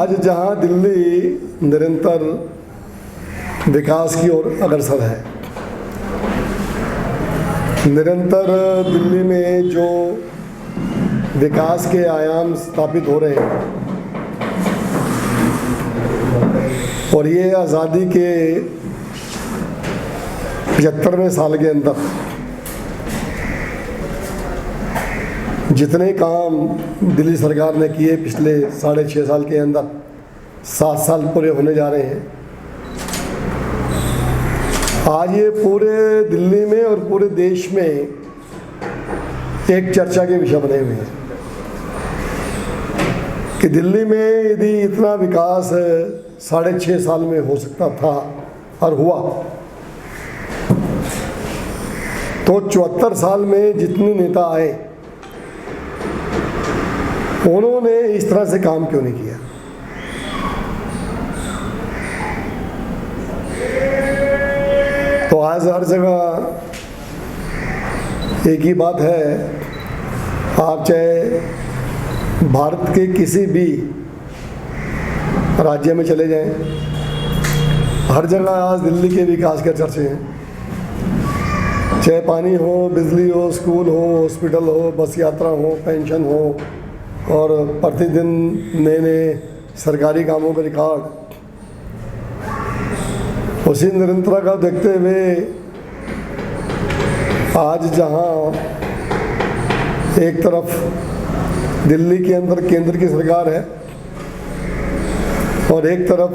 आज जहां दिल्ली निरंतर विकास की ओर अग्रसर है, निरंतर दिल्ली में जो विकास के आयाम स्थापित हो रहे हैं और ये आज़ादी के 75वें साल के अंदर जितने काम दिल्ली सरकार ने किए पिछले 6.5 साल के अंदर 7 साल पूरे होने जा रहे हैं। आज ये पूरे दिल्ली में और पूरे देश में एक चर्चा के विषय बने हुए हैं कि दिल्ली में यदि इतना विकास 6.5 साल में हो सकता था और हुआ, तो 74 साल में जितने नेता आए उन्होंने इस तरह से काम क्यों नहीं किया। तो आज हर जगह एक ही बात है, आप चाहे भारत के किसी भी राज्य में चले जाएं, हर जगह आज दिल्ली के विकास के चर्चे हैं। चाहे पानी हो, बिजली हो, स्कूल हो, हॉस्पिटल हो, बस यात्रा हो, पेंशन हो और प्रतिदिन नए नए सरकारी कामों का रिकॉर्ड। उसी निरंतरता का देखते हुए आज जहां एक तरफ दिल्ली के अंदर केंद्र की सरकार है और एक तरफ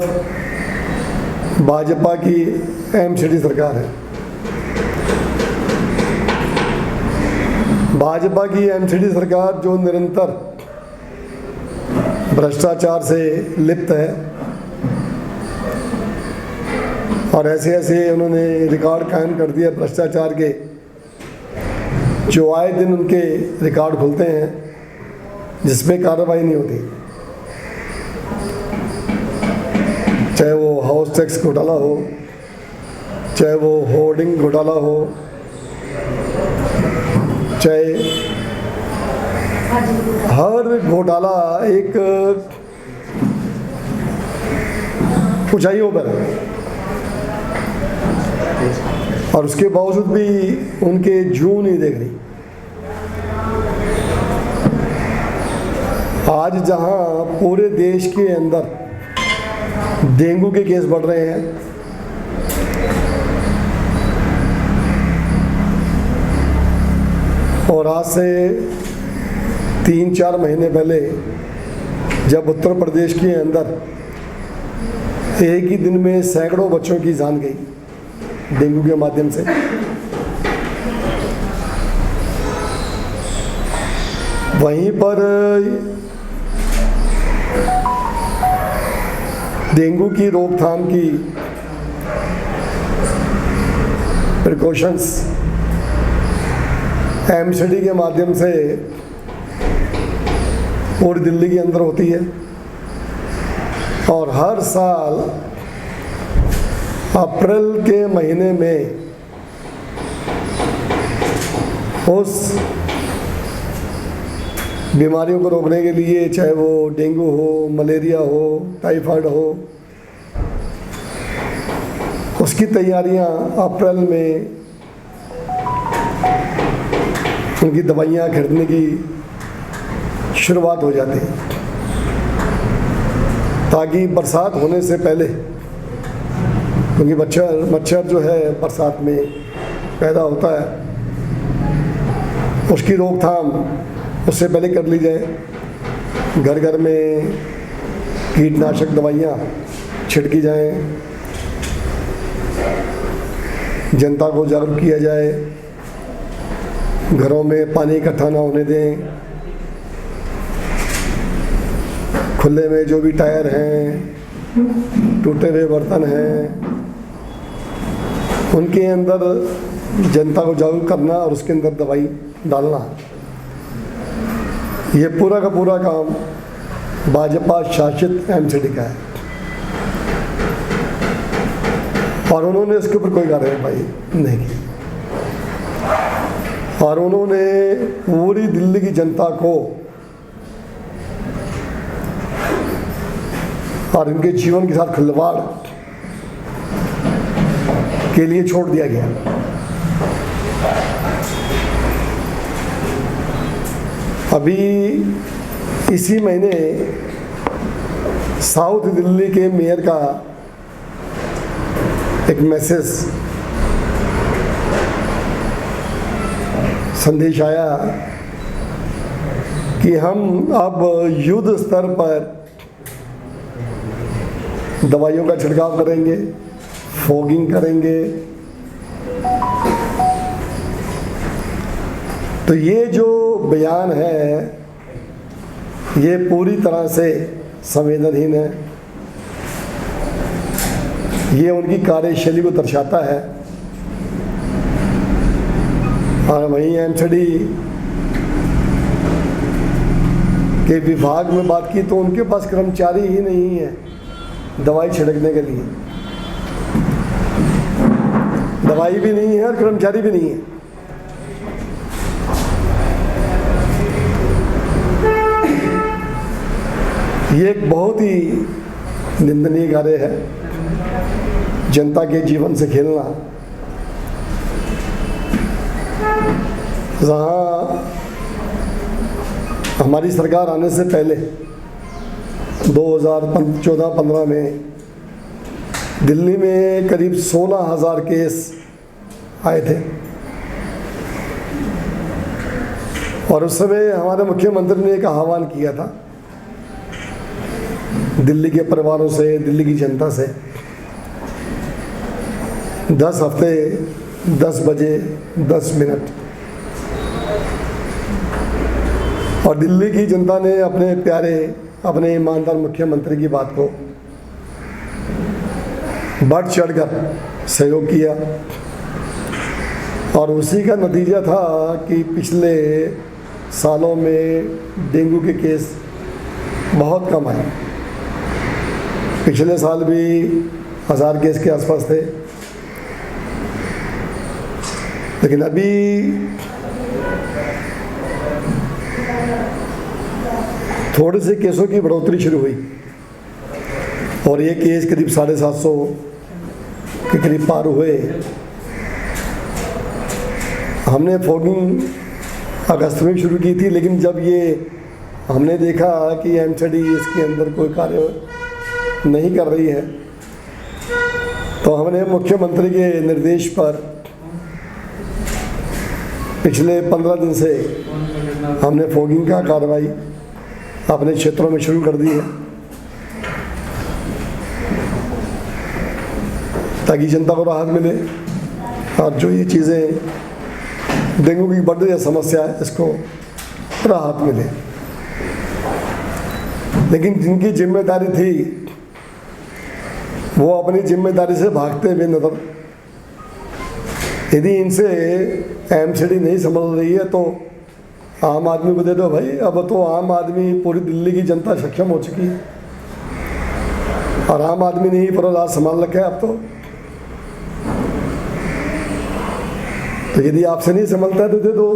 भाजपा की एमसीडी सरकार है। भाजपा की एमसीडी सरकार जो निरंतर भ्रष्टाचार से लिप्त है और ऐसे ऐसे उन्होंने रिकॉर्ड कायम कर दिया भ्रष्टाचार के, जो आए दिन उनके रिकॉर्ड खुलते हैं जिसमें कार्रवाई नहीं होती। चाहे वो हाउस टैक्स घोटाला हो, चाहे वो होर्डिंग घोटाला हो, चाहे हर घोटाला एक ऊंचाइयों पर है और उसके बावजूद भी उनके जूं नहीं देख रही। आज जहां पूरे देश के अंदर डेंगू के केस बढ़ रहे हैं, और आज से 3-4 महीने पहले जब उत्तर प्रदेश के अंदर एक ही दिन में सैकड़ों बच्चों की जान गई डेंगू के माध्यम से, वहीं पर डेंगू की रोकथाम की प्रिकॉशंस एमसीडी के माध्यम से पूरी दिल्ली के अंदर होती है और हर साल अप्रैल के महीने में उस बीमारियों को रोकने के लिए, चाहे वो डेंगू हो, मलेरिया हो, टाइफाइड हो, उसकी तैयारियां अप्रैल में उनकी दवाइयां खरीदने की शुरुआत हो जाती है ताकि बरसात होने से पहले, क्योंकि मच्छर जो है बरसात में पैदा होता है, उसकी रोकथाम उससे पहले कर ली जाए। घर घर में कीटनाशक दवाइयाँ छिड़की जाएं, जनता को जागरूक किया जाए, घरों में पानी इकट्ठा ना होने दें, खुले में जो भी टायर हैं, टूटे हुए बर्तन हैं, उनके अंदर जनता को जागरूक करना और उसके अंदर दवाई डालना। ये पूरा का पूरा काम भाजपा शासित एमसीडी का है और उन्होंने इसके ऊपर कोई कार्रवाई नहीं की और उन्होंने पूरी दिल्ली की जनता को और इनके जीवन के साथ खिलवाड़ के लिए छोड़ दिया गया। अभी इसी महीने साउथ दिल्ली के मेयर का एक मैसेज संदेश आया कि हम अब युद्ध स्तर पर दवाइयों का छिड़काव करेंगे, फॉगिंग करेंगे। तो ये जो बयान है ये पूरी तरह से संवेदनहीन है। ये उनकी कार्यशैली को दर्शाता है। और वहीं एमसीडी के विभाग में बात की तो उनके पास कर्मचारी ही नहीं है दवाई छिड़कने के लिए। दवाई भी नहीं है और कर्मचारी भी नहीं है। ये एक बहुत ही निंदनीय कार्य है, जनता के जीवन से खेलना। जहाँ हमारी सरकार आने से पहले 2014-15 में दिल्ली में करीब 16,000 केस आए थे और उस समय हमारे मुख्यमंत्री ने एक आह्वान किया था दिल्ली के परिवारों से, दिल्ली की जनता से, 10 हफ्ते 10 बजे 10 मिनट। और दिल्ली की जनता ने अपने प्यारे, अपने ईमानदार मुख्यमंत्री की बात को बढ़ चढ़कर सहयोग किया और उसी का नतीजा था कि पिछले सालों में डेंगू के केस बहुत कम आए। पिछले साल भी 1000 केस के आसपास थे, लेकिन अभी थोड़े से केसों की बढ़ोतरी शुरू हुई और ये केस करीब 750 के करीब पार हुए। हमने फॉगिंग अगस्त में शुरू की थी, लेकिन जब ये हमने देखा कि एमसीडी इसके अंदर कोई कार्य नहीं कर रही है तो हमने मुख्यमंत्री के निर्देश पर पिछले 15 दिन से हमने फॉगिंग का कार्रवाई अपने क्षेत्रों में शुरू कर दी है ताकि जनता को राहत मिले और जो ये चीज़ें डेंगू की बढ़ रही समस्या है इसको राहत मिले। लेकिन जिनकी जिम्मेदारी थी वो अपनी जिम्मेदारी से भागते हुए नजर। यदि इनसे एमसीडी नहीं संभल रही है तो आम आदमी को दे दो भाई। अब तो आम आदमी, पूरी दिल्ली की जनता सक्षम हो चुकी है और आम आदमी ने ही पूरा राज संभाल रखा है अब तो यदि आपसे नहीं संभलता है तो दे दो।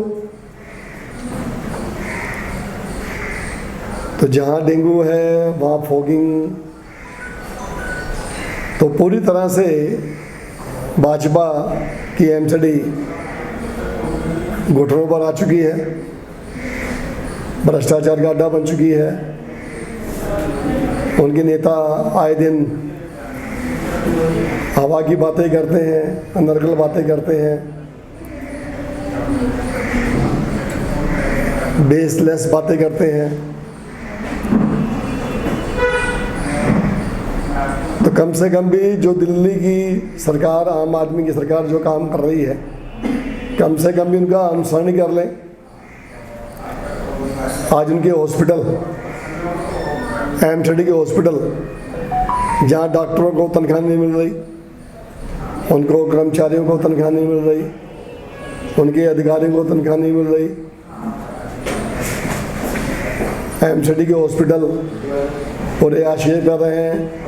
तो जहाँ डेंगू है वहाँ फॉगिंग तो पूरी तरह से भाजपा की एमसीडी घुटनों पर आ चुकी है, भ्रष्टाचार का अड्डा बन चुकी है। उनके नेता आए दिन हवा की बातें करते हैं, अनर्गल बातें करते हैं, बेसलेस बातें करते हैं। तो कम से कम भी जो दिल्ली की सरकार, आम आदमी की सरकार जो काम कर रही है, कम से कम भी उनका अनुसरण कर लें। आज उनके हॉस्पिटल, एमसीडी के हॉस्पिटल, जहाँ डॉक्टरों को तनख्वाह नहीं मिल रही, उनको कर्मचारियों को तनख्वाह नहीं मिल रही, उनके अधिकारियों को तनख्वाह नहीं मिल रही। एमसीडी के हॉस्पिटल पूरे आश्चर्य कर रहे हैं।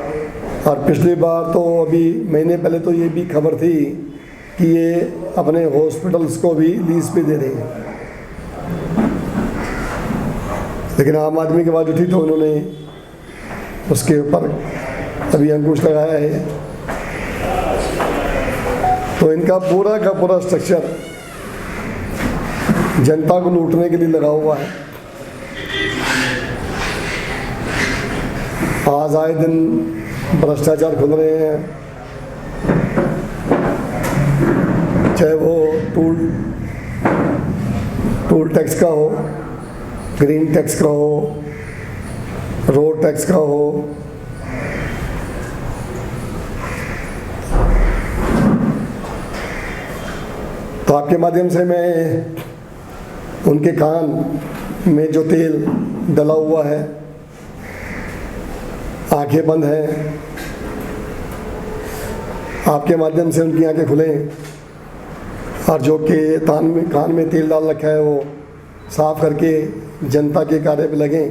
और पिछली बार तो अभी महीने पहले तो ये भी खबर थी कि ये अपने हॉस्पिटल्स को भी लीज पे दे रहे हैं, लेकिन आम आदमी की बात उठी तो उन्होंने उसके ऊपर अभी अंकुश लगाया है। तो इनका पूरा का पूरा स्ट्रक्चर जनता को लूटने के लिए लगा हुआ है। आज आए दिन भ्रष्टाचार खुल रहे हैं, चाहे वो टूल टैक्स का हो, ग्रीन टैक्स का हो, रोड टैक्स का हो, तो आपके माध्यम से मैं उनके कान में जो तेल डला हुआ है, आंखें बंद हैं, आपके माध्यम से उनकी आंखें खुलें और जो कि कान में तेल डाल रखा है वो साफ करके जनता के कार्य पे लगें।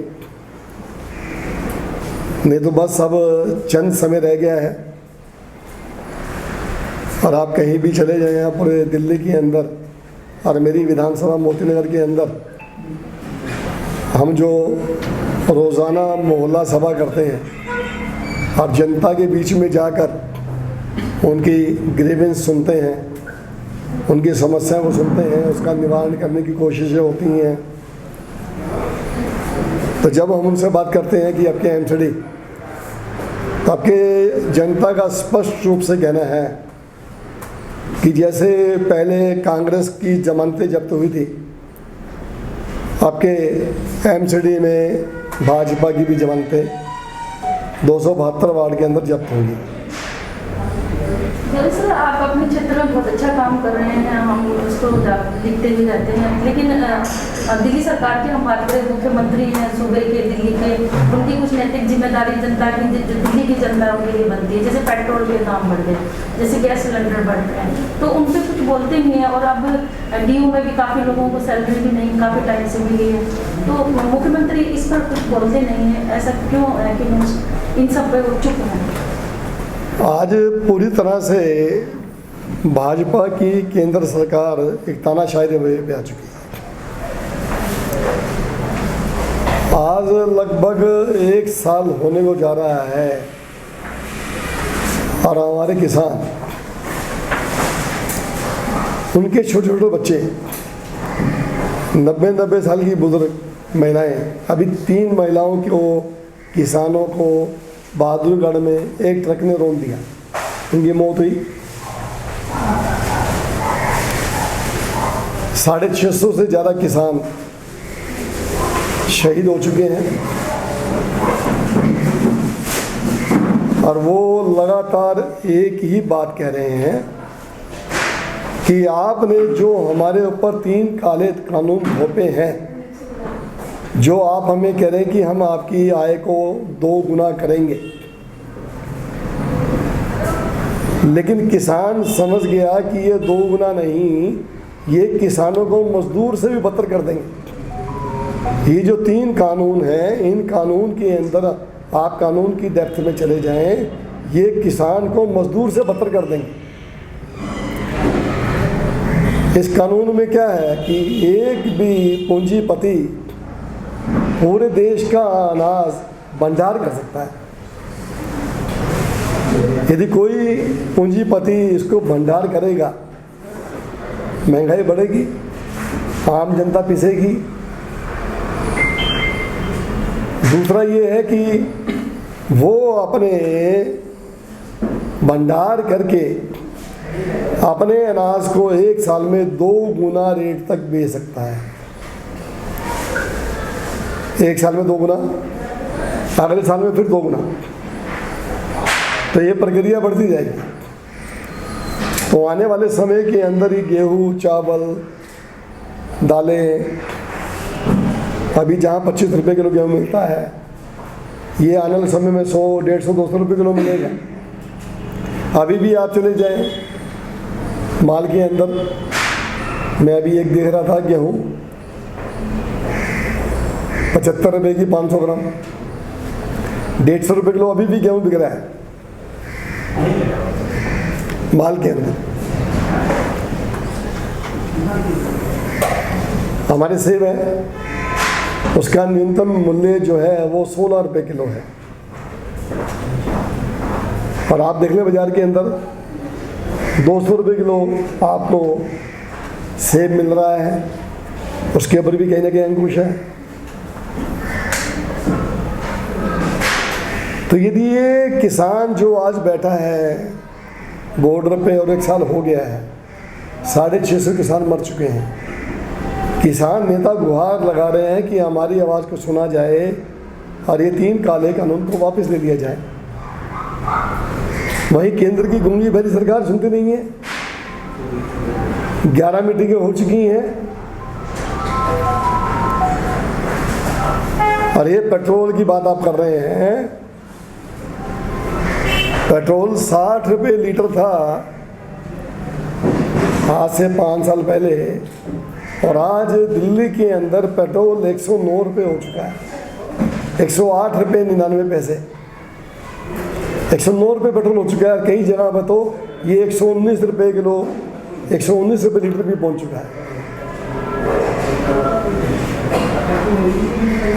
नहीं तो बस अब चंद समय रह गया है और आप कहीं भी चले जाएं, यहाँ पूरे दिल्ली के अंदर और मेरी विधानसभा मोती नगर के अंदर हम जो रोज़ाना मोहल्ला सभा करते हैं और जनता के बीच में जाकर उनकी ग्रीवेंस सुनते हैं, उनकी समस्याओं को सुनते हैं, उसका निवारण करने की कोशिशें होती हैं। तो जब हम उनसे बात करते हैं कि आपके एमसीडी, तो आपके जनता का स्पष्ट रूप से कहना है कि जैसे पहले कांग्रेस की जमानतें जब्त हुई थी, आपके एमसीडी में भाजपा की भी जमानतें 272 वार्ड के अंदर जब्त होंगी। सर, आप अपने क्षेत्र में बहुत अच्छा काम कर रहे हैं, हम उसको लिखते भी रहते हैं, लेकिन दिल्ली सरकार की हम बात करें, मुख्यमंत्री हैं सूबे के, दिल्ली के, उनकी कुछ नैतिक जिम्मेदारी जनता की, जो दिल्ली की जनता उनके लिए बनती है। जैसे पेट्रोल के दाम बढ़ गए, जैसे गैस सिलेंडर बढ़ रहे हैं, तो उन पर कुछ बोलते नहीं है। और अब DU में भी काफ़ी लोगों को सैलरी भी नहीं काफ़ी टाइम से मिली है, तो मुख्यमंत्री इस पर कुछ बोलते नहीं है। ऐसा क्यों है कि इन सब पर चुप हैं? आज पूरी तरह से भाजपा की केंद्र सरकार एक तानाशाही रवैये पे आ चुकी है। आज लगभग 1 साल होने को जा रहा है और हमारे किसान, उनके छोटे छोटे बच्चे, 90 साल की बुजुर्ग महिलाएं, अभी 3 महिलाओं को, किसानों को बहादुरगढ़ में एक ट्रक ने रोन दिया, उनकी मौत हुई। 650 से ज़्यादा किसान शहीद हो चुके हैं और वो लगातार एक ही बात कह रहे हैं कि आपने जो हमारे ऊपर 3 काले कानून थोपे हैं, जो आप हमें कह रहे हैं कि हम आपकी आय को 2 गुना करेंगे, लेकिन किसान समझ गया कि ये 2 गुना नहीं, ये किसानों को मजदूर से भी बदतर कर देंगे। ये जो 3 कानून हैं, इन कानून के अंदर आप कानून की डेप्थ में चले जाएं, ये किसान को मजदूर से बदतर कर देंगे। इस कानून में क्या है कि एक भी पूंजीपति पूरे देश का अनाज भंडार कर सकता है। यदि कोई पूंजीपति इसको भंडार करेगा, महंगाई बढ़ेगी, आम जनता पिसेगी। दूसरा ये है कि वो अपने भंडार करके अपने अनाज को 1 साल में 2 गुना रेट तक बेच सकता है। 1 साल में 2 गुना, अगले साल में फिर 2 गुना, तो ये प्रक्रिया बढ़ती जाएगी। तो आने वाले समय के अंदर ही गेहूँ, चावल, दालें, अभी जहाँ 25 रुपये किलो गेहूँ मिलता है, ये आने वाले समय में 100, 150, 200 रुपये किलो मिलेगा। अभी भी आप चले जाएं माल के अंदर, मैं अभी एक देख रहा था गेहूँ 75 रुपये की 500 ग्राम, 150 रुपये किलो अभी भी गेहूँ बिक रहा है माल के अंदर। हमारे सेब है, उसका न्यूनतम मूल्य जो है वो 16 रुपये किलो है। और आप देख लें बाज़ार के अंदर 200 रुपये किलो आपको सेब मिल रहा है, उसके ऊपर भी कहीं ना कहीं अंकुश है। तो यदि ये किसान जो आज बैठा है बॉर्डर पे और 1 साल हो गया है, 650 किसान मर चुके हैं, किसान नेता गुहार लगा रहे हैं कि हमारी आवाज़ को सुना जाए और ये 3 काले कानून को वापस ले लिया जाए। वहीं केंद्र की गूंगी भरी सरकार सुनती नहीं है। 11 मीटिंगें हो चुकी हैं और ये पेट्रोल की बात आप कर रहे हैं। पेट्रोल 60 रुपये लीटर था आज से 5 साल पहले, और आज दिल्ली के अंदर पेट्रोल 109 रुपये हो चुका है। 108 रुपये 99 पैसे, 109 रुपये पेट्रोल हो चुका है। कई जगह पर तो ये 119 रुपये किलो, 119 रुपये लीटर भी पहुंच चुका है।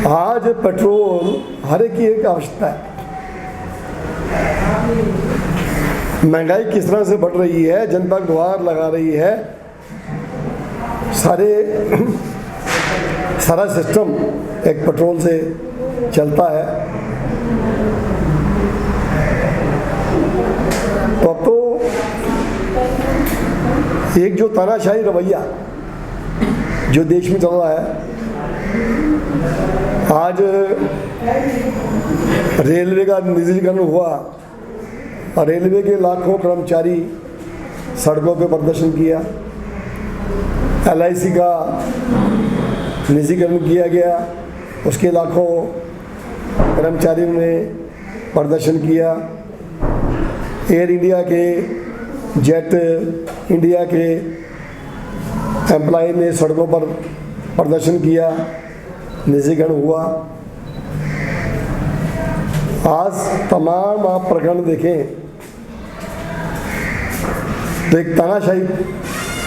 आज पेट्रोल हर एक की एक आवश्यकता है। महंगाई किस तरह से बढ़ रही है, जनता गुहार लगा रही है। सारा सिस्टम एक पेट्रोल से चलता है। तो एक जो तानाशाही रवैया जो देश में चल रहा है, आज रेलवे का निजीकरण हुआ और रेलवे के लाखों कर्मचारी सड़कों पे प्रदर्शन किया। LIC का निजीकरण किया गया, उसके लाखों कर्मचारियों ने प्रदर्शन किया। एयर इंडिया के, जेट इंडिया के एम्प्लॉय ने सड़कों पर प्रदर्शन किया, निजीकरण हुआ। आज तमाम आप प्रकरण देखें तो एक तानाशाही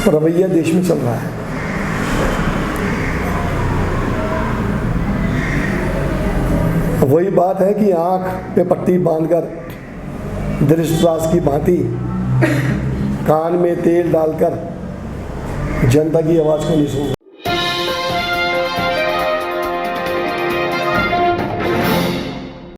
रवैया देश में चल रहा है। वही बात है कि आंख पे पट्टी बांधकर दृष्टराज की भांति कान में तेल डालकर जनता की आवाज़ को नहीं सुन